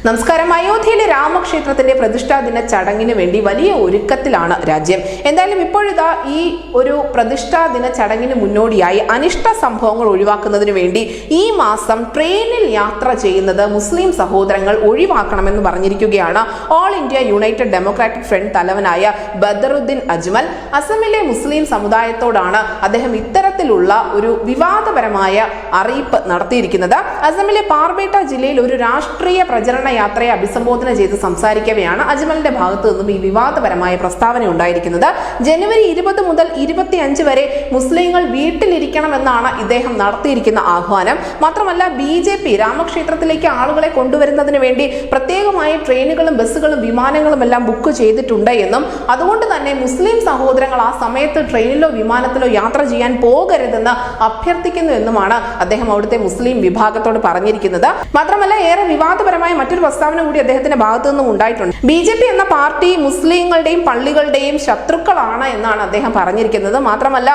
നമസ്കാരം. അയോധ്യയിലെ രാമക്ഷേത്രത്തിന്റെ പ്രതിഷ്ഠാ ദിന ചടങ്ങിന് വേണ്ടി വലിയ ഒരുക്കത്തിലാണ് രാജ്യം. എന്തായാലും ഇപ്പോഴിതാ ഈ ഒരു പ്രതിഷ്ഠാ ദിന ചടങ്ങിന് മുന്നോടിയായി അനിഷ്ട സംഭവങ്ങൾ ഒഴിവാക്കുന്നതിന് വേണ്ടി ഈ മാസം ട്രെയിനിൽ യാത്ര ചെയ്യുന്നത് മുസ്ലിം സഹോദരങ്ങൾ ഒഴിവാക്കണമെന്ന് പറഞ്ഞിരിക്കുകയാണ് all India United Democratic Front തലവനായ ബദറുദ്ദീൻ അജ്മൽ. അസമിലെ മുസ്ലിം സമുദായത്തോടാണ് അദ്ദേഹം ഇത്തരത്തിലുള്ള ഒരു വിവാദപരമായ അറിയിപ്പ് നടത്തിയിരിക്കുന്നത്. അസമിലെ പാർബേട്ട ജില്ലയിൽ ഒരു രാഷ്ട്രീയ പ്രചരണ യാത്രയെ അഭിസംബോധന ചെയ്ത് സംസാരിക്കവെയാണ് അജ്മലിന്റെ ഭാഗത്തു നിന്നും ഈ വിവാദപരമായ പ്രസ്താവന ഉണ്ടായിരിക്കുന്നത്. ജനുവരി 20 മുതൽ 25 വരെ മുസ്ലിങ്ങൾ വീട്ടിലിരിക്കണമെന്നാണ് ഇദ്ദേഹം നടത്തിയിരിക്കുന്ന ആഹ്വാനം. മാത്രമല്ല BJP രാമക്ഷേത്രത്തിലേക്ക് ആളുകളെ കൊണ്ടുവരുന്നതിന് വേണ്ടി പ്രത്യേകമായി ട്രെയിനുകളും ബസ്സുകളും വിമാനങ്ങളും എല്ലാം ബുക്ക് ചെയ്തിട്ടുണ്ട് എന്നും അതുകൊണ്ട് തന്നെ മുസ്ലിം സഹോദരങ്ങൾ ആ സമയത്ത് ട്രെയിനിലോ വിമാനത്തിലോ യാത്ര ചെയ്യാൻ പോകരുതെന്ന് അഭ്യർത്ഥിക്കുന്നു എന്നുമാണ് അദ്ദേഹം അവിടുത്തെ മുസ്ലിം വിഭാഗത്തോട് പറഞ്ഞിരിക്കുന്നത്. മാത്രമല്ല ഏറെ വിവാദപരമായ മറ്റൊരു പ്രസ്താവന കൂടി അദ്ദേഹത്തിന്റെ ഭാഗത്തു നിന്നും ഉണ്ടായിട്ടുണ്ട്. BJP എന്ന പാർട്ടി മുസ്ലിങ്ങളുടെയും പള്ളികളുടെയും ശത്രുക്കളാണ് എന്നാണ് അദ്ദേഹം പറഞ്ഞിരിക്കുന്നത്. മാത്രമല്ല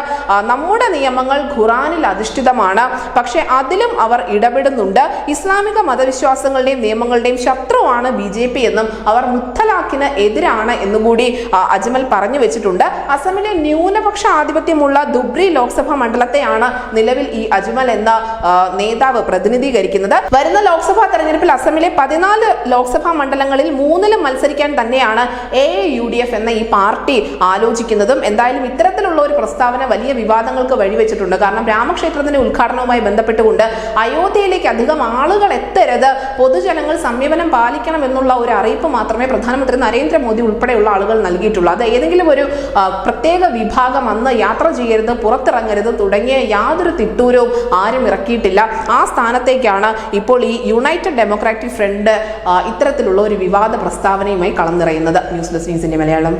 നമ്മുടെ നിയമങ്ങൾ ഖുറാനിൽ അധിഷ്ഠിതമാണ്, പക്ഷെ അതിലും അവർ ഇടപെടുന്നുണ്ട്. ഇസ്ലാമിക മതവിശ്വാസങ്ങളുടെയും നിയമങ്ങളുടെയും ശത്രുവാണ് BJP എന്നും അവർ മുത്തലാഖിന് എതിരാണ് എന്നുകൂടി അജ്മൽ പറഞ്ഞു വെച്ചിട്ടുണ്ട്. അസമിലെ ന്യൂനപക്ഷ ആധിപത്യമുള്ള ദുബ്രി ലോക്സഭാ മണ്ഡലത്തെയാണ് നിലവിൽ ഈ അജ്മൽ എന്ന നേതാവ് പ്രതിനിധീകരിക്കുന്നത്. വരുന്ന ലോക്സഭാ തെരഞ്ഞെടുപ്പിൽ അസമിലെ 14 ലോക്സഭാ മണ്ഡലങ്ങളിൽ 3-ലും മത്സരിക്കാൻ തന്നെയാണ് AUDF എന്ന ഈ പാർട്ടി ആലോചിക്കുന്നതും. എന്തായാലും ഇത്തരത്തിലുള്ള ഒരു പ്രസ്താവന വലിയ വിവാദങ്ങൾക്ക് വഴിവെച്ചിട്ടുണ്ട്. കാരണം രാമക്ഷേത്രത്തിന്റെ ഉദ്ഘാടനവുമായി ബന്ധപ്പെട്ടുകൊണ്ട് അയോധ്യയിലേക്ക് അധികം ആളുകൾ എത്തരുത്, പൊതുജനങ്ങൾ സംയമനം പാലിക്കണം എന്നുള്ള ഒരു അറിയിപ്പ് മാത്രമേ പ്രധാനമന്ത്രി നരേന്ദ്രമോദി ഉൾപ്പെടെയുള്ള ആളുകൾ നൽകിയിട്ടുള്ളൂ. അത് ഏതെങ്കിലും ഒരു പ്രത്യേക വിഭാഗം അന്ന് യാത്ര ചെയ്യരുത്, പുറത്തിറങ്ങരുത് തുടങ്ങിയ യാതൊരു തിട്ടൂരവും ആരും ഇറക്കിയിട്ടില്ല. ആ സ്ഥാനത്തേക്കാണ് ഇപ്പോൾ ഈ യുണൈറ്റഡ് ഡെമോക്രാറ്റിക് ഫ്രണ്ട് ഇത്തരത്തിലുള്ള ഒരു വിവാദ പ്രസ്താവനയുമായി കളം നിറയുന്നത്. ന്യൂസ് ഡെസ്ക് ന്യൂസിന്റെ മലയാളം.